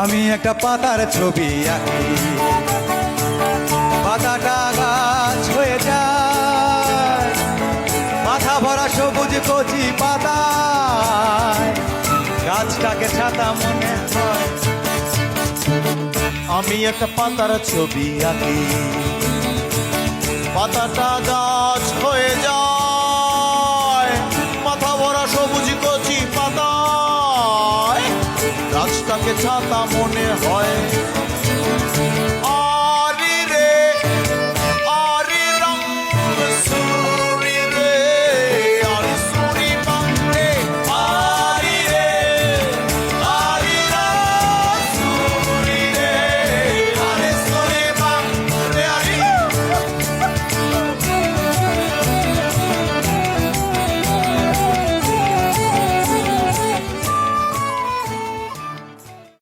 আমি একটা পাতার ছবি আঁকি, পাতাটা গাছ হয়ে যায়, মাথা ভরা সবুজ কচি পাতায় গাছটাকে ছাতা মনে হয়। আমি একটা পাতার ছবি আঁকি, পাতাটা গাছ হয়ে যায়, মাথা ভরা সবুজ কচি পাতায় গাছটাকে ছাতা মনে হয়।